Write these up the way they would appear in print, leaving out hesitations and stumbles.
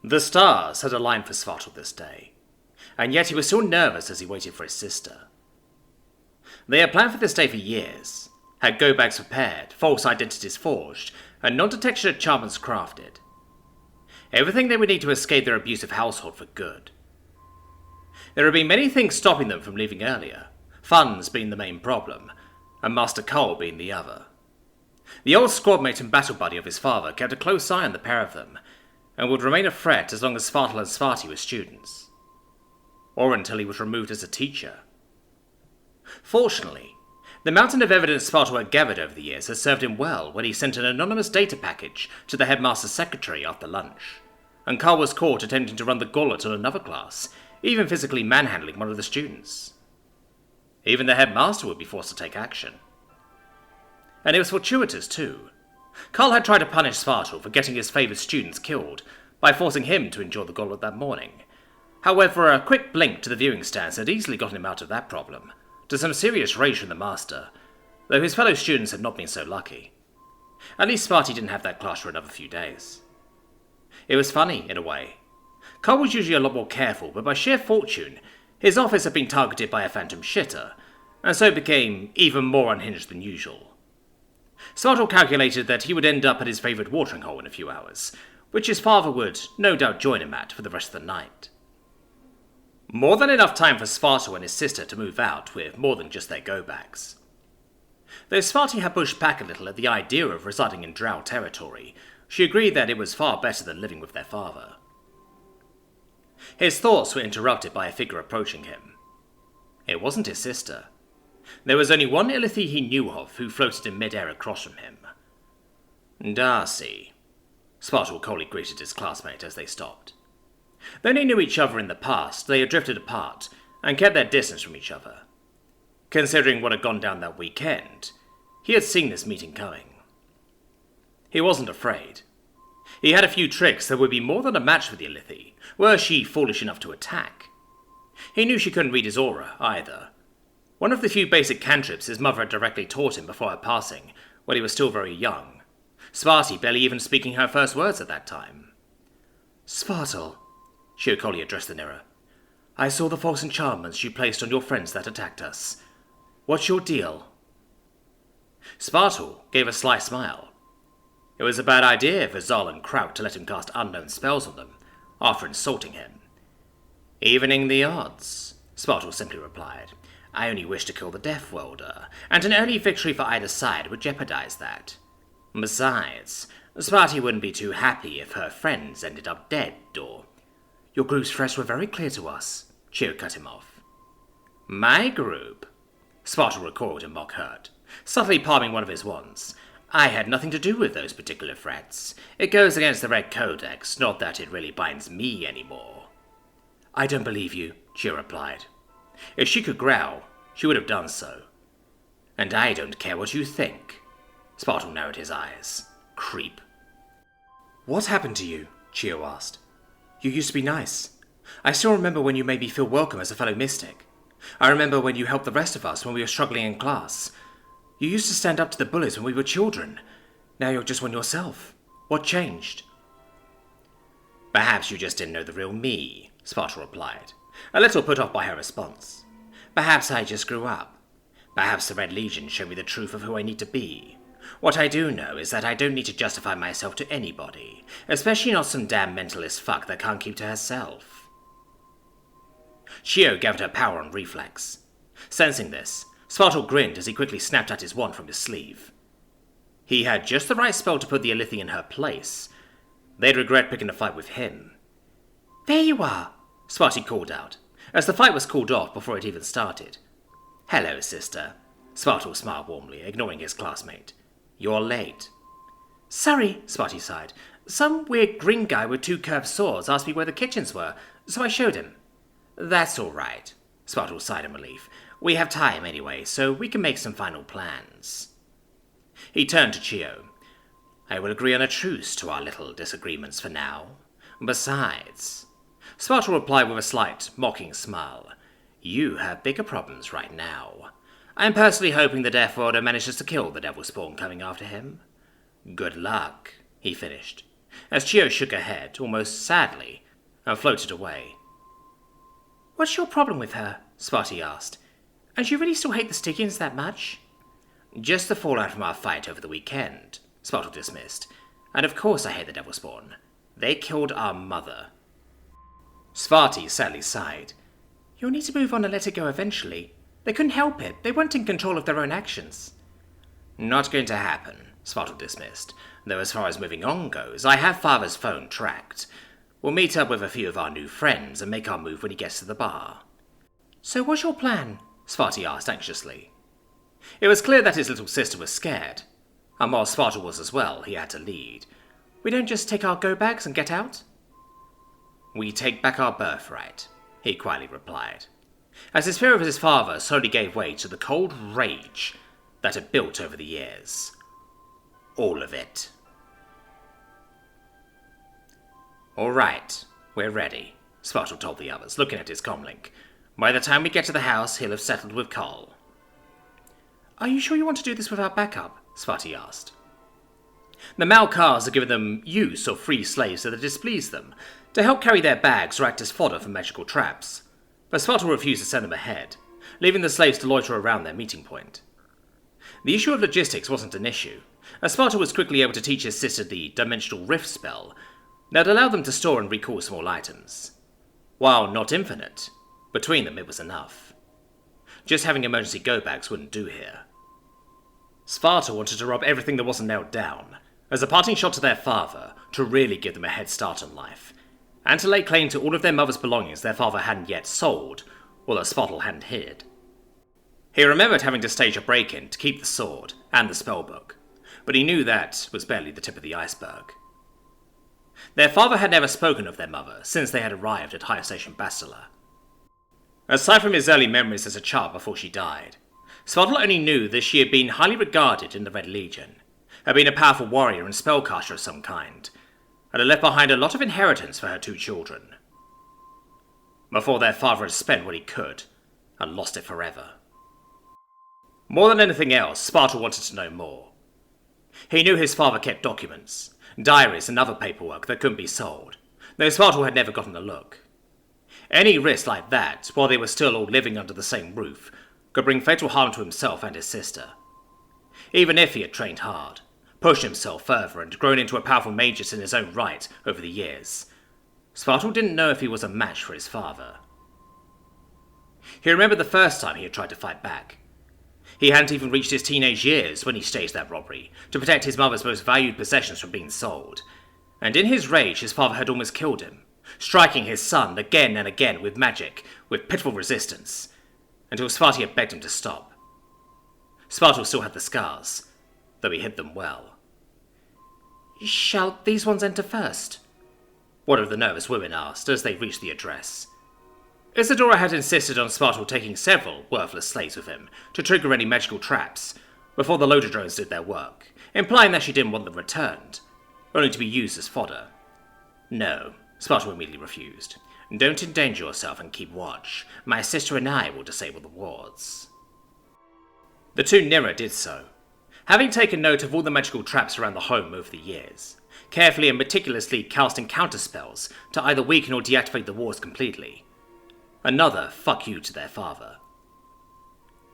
The stars had aligned for Svaartal this day, and yet he was still nervous as he waited for his sister. They had planned for this day for years, had go-bags prepared, false identities forged, and non-detection enchantments crafted. Everything they would need to escape their abusive household for good. There had been many things stopping them from leaving earlier, funds being the main problem, and Master Cole being the other. The old squadmate and battle buddy of his father kept a close eye on the pair of them, and would remain a threat as long as Svaartal and Svarti were students. Or until he was removed as a teacher. Fortunately, the mountain of evidence Svaartal had gathered over the years had served him well when he sent an anonymous data package to the headmaster's secretary after lunch, and Carl was caught attempting to run the gauntlet on another class, even physically manhandling one of the students. Even the headmaster would be forced to take action. And it was fortuitous too. Carl had tried to punish Svaartal for getting his favoured students killed by forcing him to endure the gauntlet that morning. However, a quick blink to the viewing stands had easily gotten him out of that problem, to some serious rage from the master, though his fellow students had not been so lucky. At least Sparty didn't have that class for another few days. It was funny, in a way. Carl was usually a lot more careful, but by sheer fortune, his office had been targeted by a phantom shitter, and so became even more unhinged than usual. Svaartal calculated that he would end up at his favourite watering hole in a few hours, which his father would no doubt join him at for the rest of the night. More than enough time for Svaartal and his sister to move out with more than just their go-bags. Though Svarti had pushed back a little at the idea of residing in Drow territory, she agreed that it was far better than living with their father. His thoughts were interrupted by a figure approaching him. It wasn't his sister. There was only one Illithid he knew of who floated in mid-air across from him. Darcy. Spartal coldly greeted his classmate as they stopped. Though they knew each other in the past, they had drifted apart and kept their distance from each other. Considering what had gone down that weekend, he had seen this meeting coming. He wasn't afraid. He had a few tricks that would be more than a match for the Illithid, were she foolish enough to attack. He knew she couldn't read his aura, either. One of the few basic cantrips his mother had directly taught him before her passing, when he was still very young, Svarti barely even speaking her first words at that time. Svaartal, Shiokoli addressed the mirror. I saw the false enchantments you placed on your friends that attacked us. What's your deal? Svaartal gave a sly smile. It was a bad idea for Zal and Kraut to let him cast unknown spells on them, after insulting him. Evening the odds, Svaartal simply replied. I only wish to kill the Death Welder, and an early victory for either side would jeopardize that. Besides, Sparty wouldn't be too happy if her friends ended up dead, or... Your group's threats were very clear to us, Chio cut him off. My group? Spartal recoiled in mock hurt, subtly palming one of his wands. I had nothing to do with those particular threats. It goes against the Red Codex, not that it really binds me anymore. I don't believe you, Chio replied. If she could growl, she would have done so. And I don't care what you think. Spartal narrowed his eyes. Creep. What happened to you? Chio asked. You used to be nice. I still remember when you made me feel welcome as a fellow mystic. I remember when you helped the rest of us when we were struggling in class. You used to stand up to the bullies when we were children. Now you're just one yourself. What changed? Perhaps you just didn't know the real me, Spartal replied, a little put off by her response. Perhaps I just grew up. Perhaps the Red Legion showed me the truth of who I need to be. What I do know is that I don't need to justify myself to anybody, especially not some damn mentalist fuck that can't keep to herself. Chio gathered her power on reflex. Sensing this, Svaartal grinned as he quickly snapped at his wand from his sleeve. He had just the right spell to put the Illithid in her place. They'd regret picking a fight with him. There you are, Sparty called out, as the fight was called off before it even started. Hello, sister. Svaartal smiled warmly, ignoring his classmate. You're late. Sorry, Sparty sighed. Some weird green guy with 2 curved swords asked me where the kitchens were, so I showed him. That's all right, Spartal sighed in relief. We have time anyway, so we can make some final plans. He turned to Chio. I will agree on a truce to our little disagreements for now. Besides, Spartal replied with a slight, mocking smile. You have bigger problems right now. I am personally hoping the Death Warder manages to kill the Devil Spawn coming after him. Good luck, he finished. as Chio shook her head, almost sadly, and floated away. What's your problem with her? Sparty asked. And you really still hate the Stygians that much? Just the fallout from our fight over the weekend, Spartal dismissed. And of course I hate the Devilspawn. They killed our mother. Svarti sadly sighed. You'll need to move on and let it go eventually. They couldn't help it. They weren't in control of their own actions. Not going to happen, Spartal dismissed. Though as far as moving on goes, I have Father's phone tracked. We'll meet up with a few of our new friends and make our move when he gets to the bar. So what's your plan? Sparty asked anxiously. It was clear that his little sister was scared. And while Spartal was as well, he had to lead. We don't just take our go-bags and get out? We take back our birthright, he quietly replied, as his fear of his father slowly gave way to the cold rage that had built over the years. All of it. All right, we're ready, Svaartal told the others, looking at his comlink. By the time we get to the house, he'll have settled with Cole. Are you sure you want to do this without backup? Svarti asked. The Malkars are giving them use of free slaves that displease them, to help carry their bags or act as fodder for magical traps. But Svaartal refused to send them ahead, leaving the slaves to loiter around their meeting point. The issue of logistics wasn't an issue, as Svaartal was quickly able to teach his sister the Dimensional Rift spell that allowed them to store and recall small items. While not infinite, between them it was enough. Just having emergency go-bags wouldn't do here. Svaartal wanted to rob everything that wasn't nailed down, as a parting shot to their father, to really give them a head start on life, and to lay claim to all of their mother's belongings their father hadn't yet sold, or that Svaartal hadn't hid. He remembered having to stage a break-in to keep the sword and the spellbook, but he knew that was barely the tip of the iceberg. Their father had never spoken of their mother since they had arrived at Higher Station Bastila. Aside from his early memories as a child before she died, Svaartal only knew that she had been highly regarded in the Red Legion, had been a powerful warrior and spellcaster of some kind, and had left behind a lot of inheritance for her two children. Before their father had spent what he could, and lost it forever. More than anything else, Svaartal wanted to know more. He knew his father kept documents, diaries and other paperwork that couldn't be sold, though Svaartal had never gotten a look. Any risk like that, while they were still all living under the same roof, could bring fatal harm to himself and his sister. Even if he had trained hard, pushed himself further and grown into a powerful magus in his own right over the years, Svaartal didn't know if he was a match for his father. He remembered the first time he had tried to fight back. He hadn't even reached his teenage years when he staged that robbery to protect his mother's most valued possessions from being sold, and in his rage his father had almost killed him, striking his son again and again with magic, with pitiful resistance, until Svaartal had begged him to stop. Svaartal still had the scars, though he hid them well. Shall these ones enter first? One of the nervous women asked as they reached the address. Isadora had insisted on Svaartal taking several worthless slaves with him to trigger any magical traps before the loader drones did their work, implying that she didn't want them returned, only to be used as fodder. No, Svaartal immediately refused. Don't endanger yourself and keep watch. My sister and I will disable the wards. The two nearer did so, having taken note of all the magical traps around the home over the years, carefully and meticulously casting counterspells to either weaken or deactivate the wards completely. Another fuck you to their father.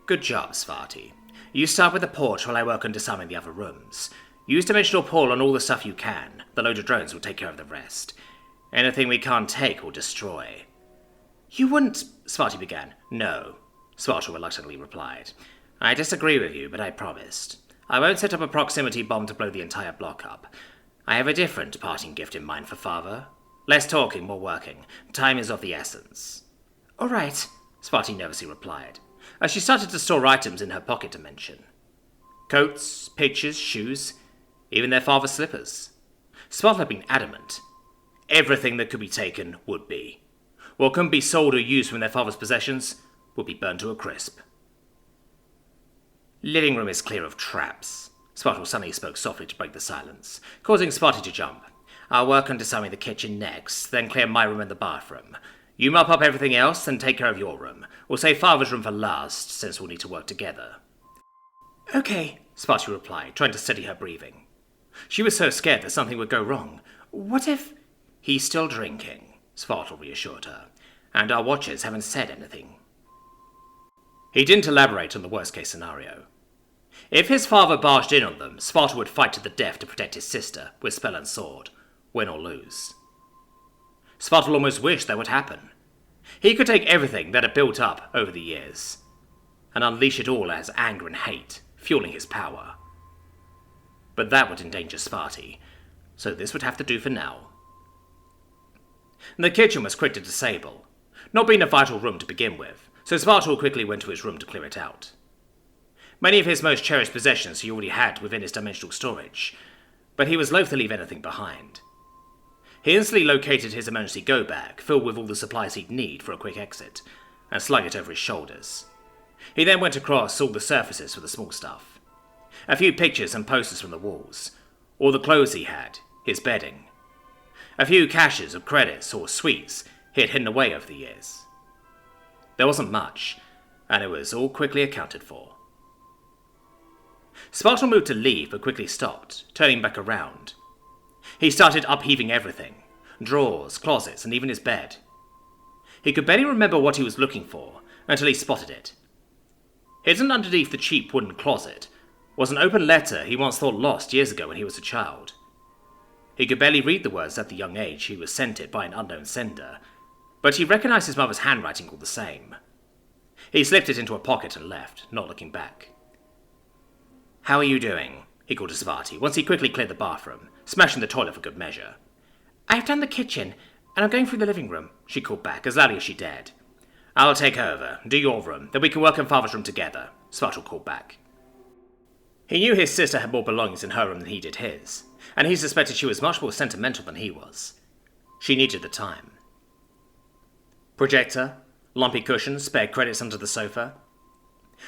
Good job, Svarti. You start with the porch while I work on disarming the other rooms. Use Dimensional Pull on all the stuff you can. The loader drones will take care of the rest. Anything we can't take or destroy. You wouldn't... Svarti began. No, Svaartal reluctantly replied. I disagree with you, but I promised. I won't set up a proximity bomb to blow the entire block up. I have a different parting gift in mind for father. Less talking, more working. Time is of the essence. All right, Svarti nervously replied, as she started to store items in her pocket dimension. Coats, pictures, shoes, even their father's slippers. Svaartal had been adamant. Everything that could be taken would be. What couldn't be sold or used from their father's possessions would be burned to a crisp. Living room is clear of traps. Svaartal suddenly spoke softly to break the silence, causing Svarti to jump. I'll work on disarming the kitchen next, then clear my room and the bathroom. You mop up everything else, then take care of your room. We'll save father's room for last, since we'll need to work together. Okay, Sparty replied, trying to steady her breathing. She was so scared that something would go wrong, What if... He's still drinking, Svaartal reassured her, and our watchers haven't said anything. He didn't elaborate on the worst-case scenario. If his father barged in on them, Svaartal would fight to the death to protect his sister, with spell and sword, win or lose. Svaartal almost wished that would happen. He could take everything that had built up over the years, and unleash it all as anger and hate, fueling his power. But that would endanger Sparty, so this would have to do for now. The kitchen was quick to disable, not being a vital room to begin with, so Svaartal quickly went to his room to clear it out. Many of his most cherished possessions he already had within his dimensional storage, but he was loath to leave anything behind. He instantly located his emergency go-bag, filled with all the supplies he'd need for a quick exit, and slung it over his shoulders. He then went across all the surfaces for the small stuff. A few pictures and posters from the walls, all the clothes he had, his bedding. A few caches of credits or sweets he had hidden away over the years. There wasn't much, and it was all quickly accounted for. Spartal moved to leave but quickly stopped, turning back around. He started upheaving everything, drawers, closets, and even his bed. He could barely remember what he was looking for until he spotted it. Hidden underneath the cheap wooden closet was an open letter he once thought lost years ago when he was a child. He could barely read the words at the young age he was sent it by an unknown sender, but he recognized his mother's handwriting all the same. He slipped it into a pocket and left, not looking back. "How are you doing?" he called to Svaartal once he quickly cleared the bathroom, smashing the toilet for good measure. "I've done the kitchen, and I'm going through the living room," she called back as loudly as she dared. "I'll take over. Do your room, then we can work in Father's room together," Svaartal called back. He knew his sister had more belongings in her room than he did his, and he suspected she was much more sentimental than he was. She needed the time. Projector, lumpy cushions, spare credits under the sofa.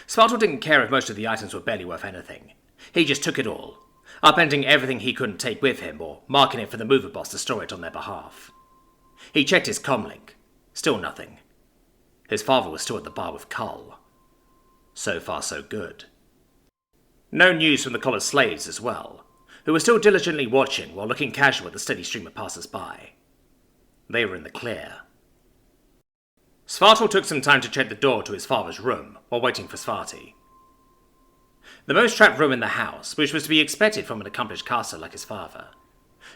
Svaartal didn't care if most of the items were barely worth anything. He just took it all, upending everything he couldn't take with him or marking it for the mover boss to store it on their behalf. He checked his comlink. Still nothing. His father was still at the bar with Cull. So far so good. No news from the collared slaves as well, who were still diligently watching while looking casual at the steady stream of passers-by. They were in the clear. Svaartal took some time to check the door to his father's room while waiting for Svaartal. The most trapped room in the house, which was to be expected from an accomplished caster like his father,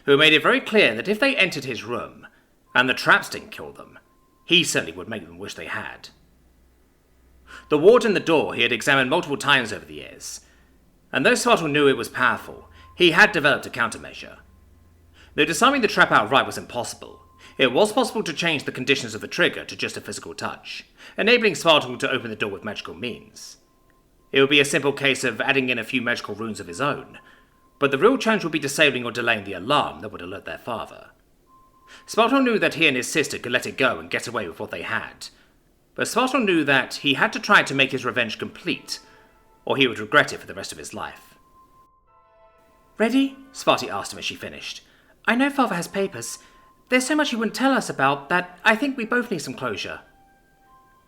who made it very clear that if they entered his room, and the traps didn't kill them, he certainly would make them wish they had. The ward in the door he had examined multiple times over the years, and though Svaartal knew it was powerful, he had developed a countermeasure. Though disarming the trap outright was impossible, it was possible to change the conditions of the trigger to just a physical touch, enabling Svaartal to open the door with magical means. It would be a simple case of adding in a few magical runes of his own, but the real challenge would be disabling or delaying the alarm that would alert their father. Svaartal knew that he and his sister could let it go and get away with what they had, but Svaartal knew that he had to try to make his revenge complete, or he would regret it for the rest of his life. "Ready?" Svaartal asked him as she finished. "I know Father has papers. There's so much he wouldn't tell us about that I think we both need some closure."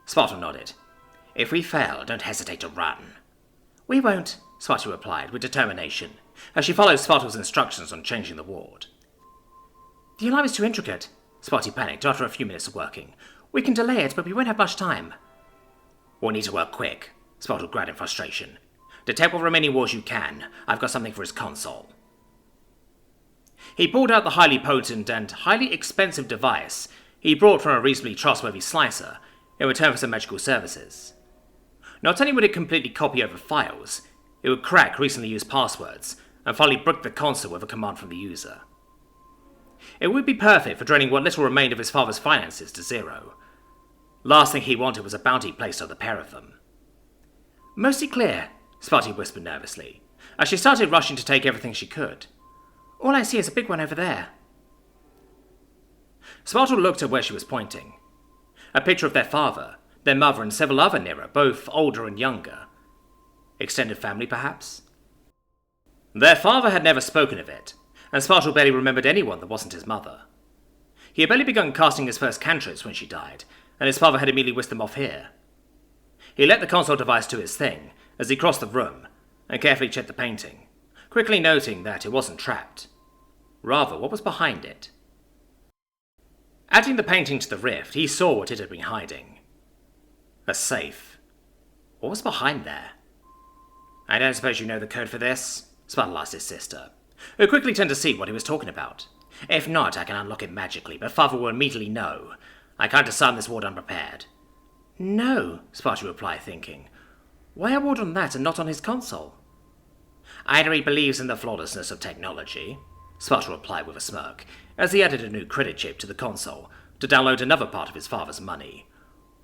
Svaartal nodded. "If we fail, don't hesitate to run." "We won't," Svaartal replied with determination, as she followed Svaartal's instructions on changing the ward. "The alarm is too intricate," Svaartal panicked after a few minutes of working. "We can delay it, but we won't have much time." "We'll need to work quick," Svaartal growled in frustration. "Detect what remaining wards you can. I've got something for his console." He pulled out the highly potent and highly expensive device he brought from a reasonably trustworthy slicer in return for some magical services. Not only would it completely copy over files, it would crack recently used passwords and finally brick the console with a command from the user. It would be perfect for draining what little remained of his father's finances to zero. Last thing he wanted was a bounty placed on the pair of them. "Mostly clear," Sparty whispered nervously, as she started rushing to take everything she could. "All I see is a big one over there." Svaartal looked at where she was pointing. A picture of their father, their mother, and several other nearer, both older and younger. Extended family, perhaps? Their father had never spoken of it, and Svaartal barely remembered anyone that wasn't his mother. He had barely begun casting his first cantrips when she died, and his father had immediately whisked them off here. He let the console device do its thing as he crossed the room and carefully checked the painting, quickly noting that it wasn't trapped. Rather, what was behind it? Adding the painting to the rift, he saw what it had been hiding. A safe. What was behind there? I don't suppose you know the code for this? Svaartal asked his sister, who quickly turned to see what he was talking about. If not, I can unlock it magically, but Father will immediately know. I can't disarm this ward unprepared. No, Spartawolf replied, thinking. Why a ward on that and not on his console? Either he believes in the flawlessness of technology, Spartawolf replied with a smirk, as he added a new credit chip to the console to download another part of his father's money.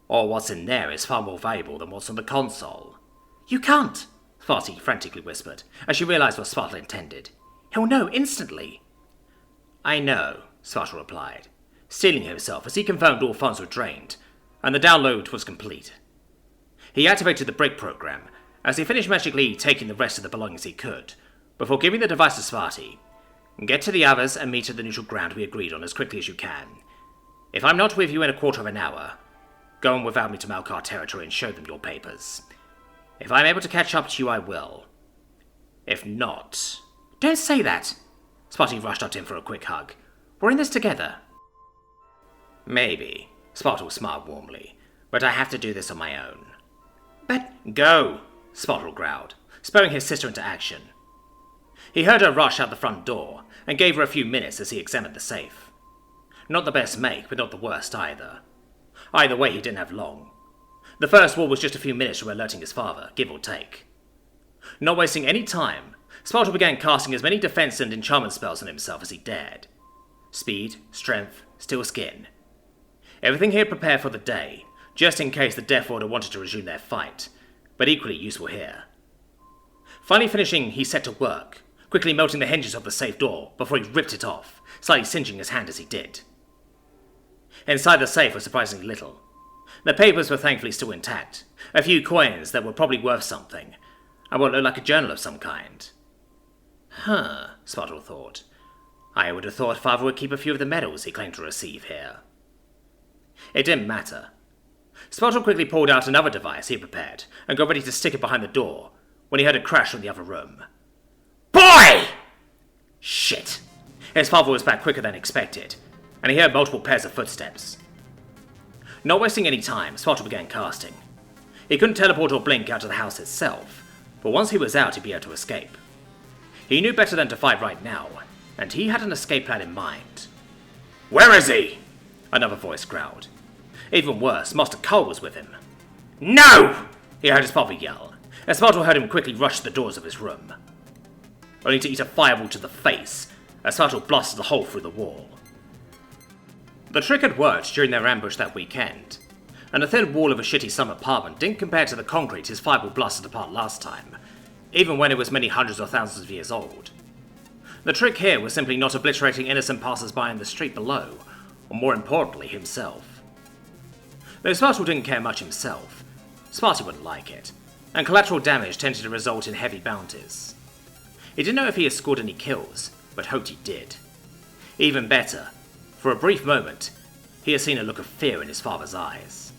Or what's in there is far more valuable than what's on the console. You can't, Sparty frantically whispered, as she realized what Svaartal intended. He'll know instantly. I know, Svaartal replied, steeling himself as he confirmed all funds were drained, and the download was complete. He activated the break program, as he finished magically taking the rest of the belongings he could, before giving the device to Svaartal. Get to the others and meet at the neutral ground we agreed on as quickly as you can. If I'm not with you in a quarter of an hour, go on without me to Malkar territory and show them your papers. If I'm able to catch up to you, I will. If not... Don't say that! Sparty rushed up to him for a quick hug. We're in this together. Maybe, Spartal smiled warmly, but I have to do this on my own. But... Go! Spartal growled, spurring his sister into action. He heard her rush out the front door, and gave her a few minutes as he examined the safe. Not the best make, but not the worst either. Either way, he didn't have long. The first wall was just a few minutes from alerting his father, give or take. Not wasting any time, Spartal began casting as many defense and enchantment spells on himself as he dared. Speed, strength, steel skin. Everything he had prepared for the day, just in case the Death Order wanted to resume their fight, but equally useful here. Finally finishing, he set to work, quickly melting the hinges of the safe door before he ripped it off, slightly singeing his hand as he did. Inside the safe was surprisingly little. The papers were thankfully still intact, a few coins that were probably worth something, and what looked like a journal of some kind. Spartal thought. I would have thought Father would keep a few of the medals he claimed to receive here. It didn't matter. Spartal quickly pulled out another device he had prepared and got ready to stick it behind the door when he heard a crash from the other room. Boy! Shit. His father was back quicker than expected, and he heard multiple pairs of footsteps. Not wasting any time, Svaartal began casting. He couldn't teleport or blink out of the house itself, but once he was out, he'd be able to escape. He knew better than to fight right now, and he had an escape plan in mind. Where is he? Another voice growled. Even worse, Master Cole was with him. No! He heard his father yell, and Svaartal heard him quickly rush to the doors of his room. Only to eat a fireball to the face, as Svaartal blasted a hole through the wall. The trick had worked during their ambush that weekend, and the thin wall of a shitty summer apartment didn't compare to the concrete his fireball blasted apart last time, even when it was many hundreds or thousands of years old. The trick here was simply not obliterating innocent passers-by in the street below, or more importantly, himself. Though Svaartal didn't care much himself, Sparty wouldn't like it, and collateral damage tended to result in heavy bounties. He didn't know if he had scored any kills, but hoped he did. Even better, for a brief moment, he had seen a look of fear in his father's eyes.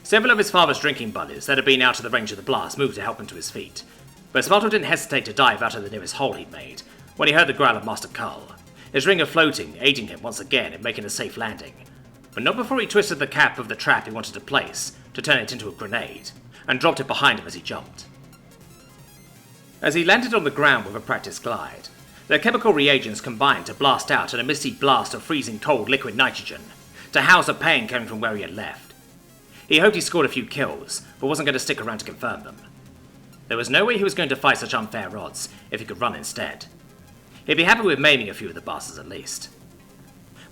Several of his father's drinking buddies that had been out of the range of the blast moved to help him to his feet, but Svaartal didn't hesitate to dive out of the nearest hole he'd made when he heard the growl of Master Cull, his ringer floating, aiding him once again in making a safe landing, but not before he twisted the cap of the trap he wanted to place to turn it into a grenade, and dropped it behind him as he jumped. As he landed on the ground with a practiced glide, their chemical reagents combined to blast out in a misty blast of freezing cold liquid nitrogen, to house the pain coming from where he had left. He hoped he scored a few kills, but wasn't going to stick around to confirm them. There was no way he was going to fight such unfair odds if he could run instead. He'd be happy with maiming a few of the bastards at least.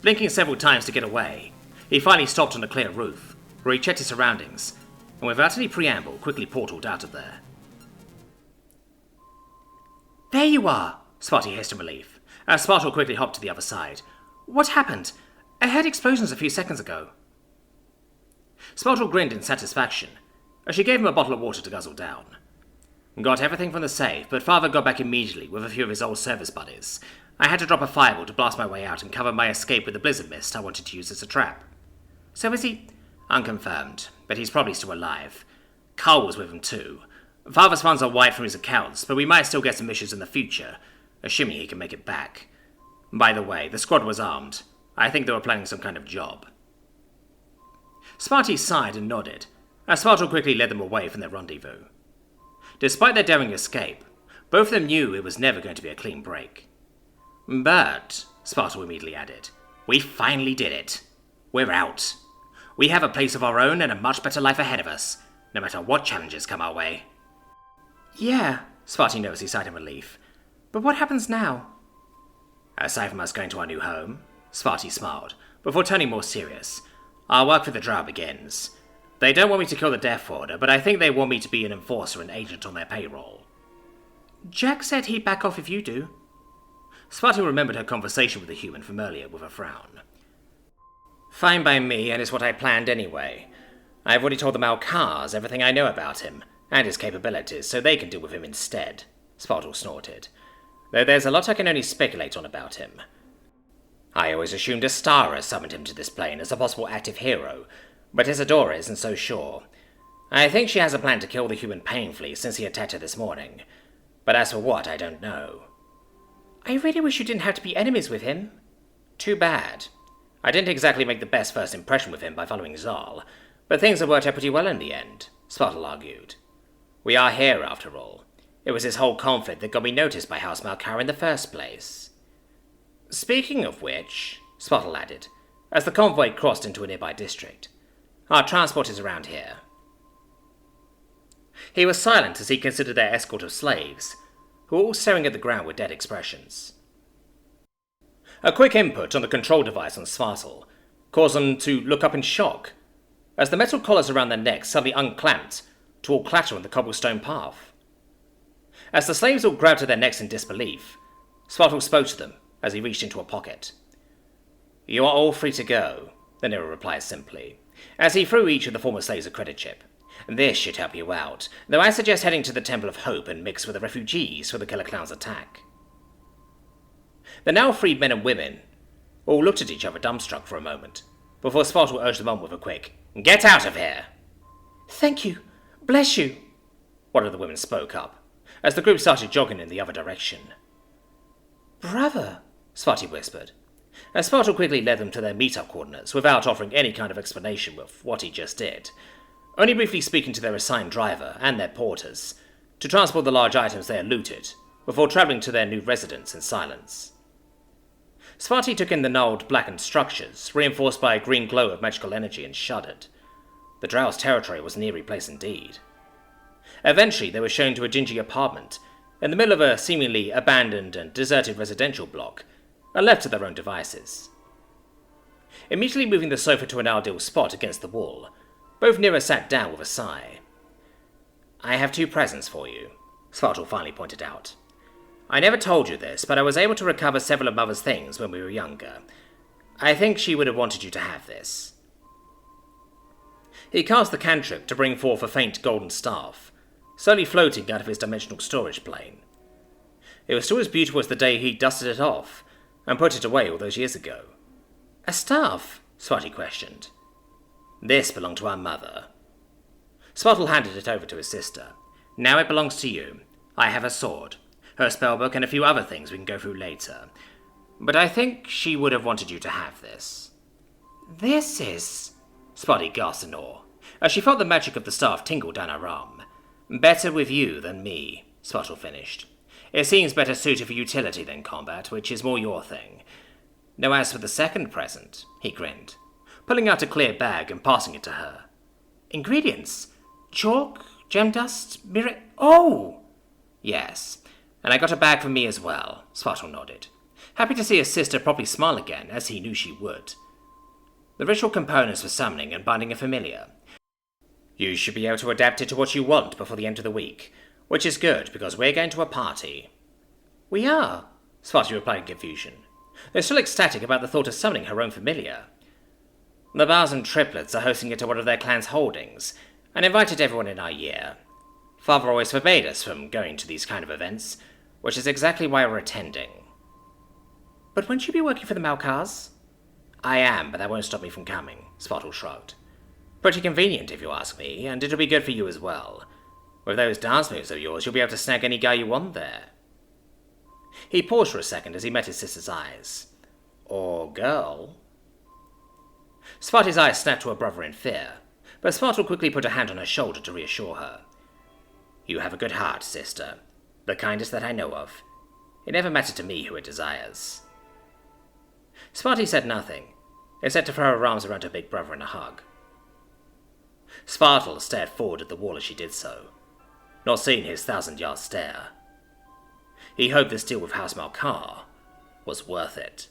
Blinking several times to get away, he finally stopped on a clear roof, where he checked his surroundings, and without any preamble quickly portaled out of there. There you are, Sparty hissed in relief, as Spartal quickly hopped to the other side. What happened? I heard explosions a few seconds ago. Spartal grinned in satisfaction, as she gave him a bottle of water to guzzle down. Got everything from the safe, but Father got back immediately with a few of his old service buddies. I had to drop a fireball to blast my way out and cover my escape with the blizzard mist I wanted to use as a trap. So is he? Unconfirmed, but he's probably still alive. Carl was with him too. Father's funds are wiped from his accounts, but we might still get some missions in the future, assuming he can make it back. By the way, the squad was armed. I think they were planning some kind of job. Sparty sighed and nodded, as Svaartal quickly led them away from their rendezvous. Despite their daring escape, both of them knew it was never going to be a clean break. But, Svaartal immediately added, we finally did it. We're out. We have a place of our own and a much better life ahead of us, no matter what challenges come our way. Yeah, Sparty nosy sighed in relief. But what happens now? Aside from us going to our new home, Sparty smiled, before turning more serious. Our work for the Drow begins. They don't want me to kill the Death Order, but I think they want me to be an enforcer and agent on their payroll. Jack said he'd back off if you do. Sparty remembered her conversation with the human from earlier with a frown. Fine by me, and it's what I planned anyway. I've already told the Malkars everything I know about him, and his capabilities, so they can deal with him instead, Spartal snorted. Though there's a lot I can only speculate on about him. I always assumed Astara summoned him to this plane as a possible active hero, but Isadora isn't so sure. I think she has a plan to kill the human painfully since he attacked her this morning, but as for what, I don't know. I really wish you didn't have to be enemies with him. Too bad. I didn't exactly make the best first impression with him by following Zal, but things have worked out pretty well in the end, Svaartal argued. We are here, after all. It was this whole conflict that got me noticed by House Malkar in the first place. Speaking of which, Svaartal added, as the convoy crossed into a nearby district, our transport is around here. He was silent as he considered their escort of slaves, who were all staring at the ground with dead expressions. A quick input on the control device on Svaartal caused them to look up in shock, as the metal collars around their necks suddenly unclamped to all clatter on the cobblestone path. As the slaves all grabbed to their necks in disbelief, Svaartal spoke to them as he reached into a pocket. You are all free to go, the Nero replied simply, as he threw each of the former slaves a credit chip. This should help you out, though I suggest heading to the Temple of Hope and mix with the refugees for the Killer Clown's attack. The now freed men and women all looked at each other dumbstruck for a moment, before Svaartal urged them on with a quick, "Get out of here!" Thank you. Bless you. One of the women spoke up, as the group started jogging in the other direction. Brother, Svaartal whispered, as Svaartal quickly led them to their meet-up coordinates without offering any kind of explanation of what he just did, only briefly speaking to their assigned driver and their porters to transport the large items they had looted before travelling to their new residence in silence. Svaartal took in the gnarled, blackened structures, reinforced by a green glow of magical energy, and shuddered. The Drow's territory was an eerie place indeed. Eventually, they were shown to a dingy apartment in the middle of a seemingly abandoned and deserted residential block, and left to their own devices. Immediately moving the sofa to an ideal spot against the wall, both Nero sat down with a sigh. I have 2 presents for you, Svaartal finally pointed out. I never told you this, but I was able to recover several of Mother's things when we were younger. I think she would have wanted you to have this. He cast the cantrip to bring forth a faint golden staff, slowly floating out of his dimensional storage plane. It was still as beautiful as the day he dusted it off and put it away all those years ago. A staff? Svaartal questioned. This belonged to our mother. Svaartal handed it over to his sister. Now it belongs to you. I have a sword, her spellbook, and a few other things we can go through later. But I think she would have wanted you to have this. This is... Svaartal gasped in awe, as she felt the magic of the staff tingle down her arm. Better with you than me, Svaartal finished. It seems better suited for utility than combat, which is more your thing. Now as for the second present, he grinned, pulling out a clear bag and passing it to her. Ingredients? Chalk? Gem dust? Mirror? Oh! Yes, and I got a bag for me as well, Svaartal nodded, happy to see his sister properly smile again, as he knew she would. The ritual components for summoning and binding are familiar. You should be able to adapt it to what you want before the end of the week, which is good, because we're going to a party. We are, Svaartal replied in confusion, though still ecstatic about the thought of summoning her own familiar. The Bars triplets are hosting it at one of their clan's holdings, and invited everyone in our year. Father always forbade us from going to these kind of events, which is exactly why we're attending. But won't you be working for the Malkars? I am, but that won't stop me from coming, Svaartal shrugged. Pretty convenient, if you ask me, and it'll be good for you as well. With those dance moves of yours, you'll be able to snag any guy you want there. He paused for a second as he met his sister's eyes. Or girl? Sparty's eyes snapped to her brother in fear, but Spartal quickly put a hand on her shoulder to reassure her. You have a good heart, sister. The kindest that I know of. It never mattered to me who it desires. Sparty said nothing, except to throw her arms around her big brother in a hug. Svaartal stared forward at the wall as she did so, not seeing his 1,000-yard stare. He hoped this deal with House Malkar was worth it.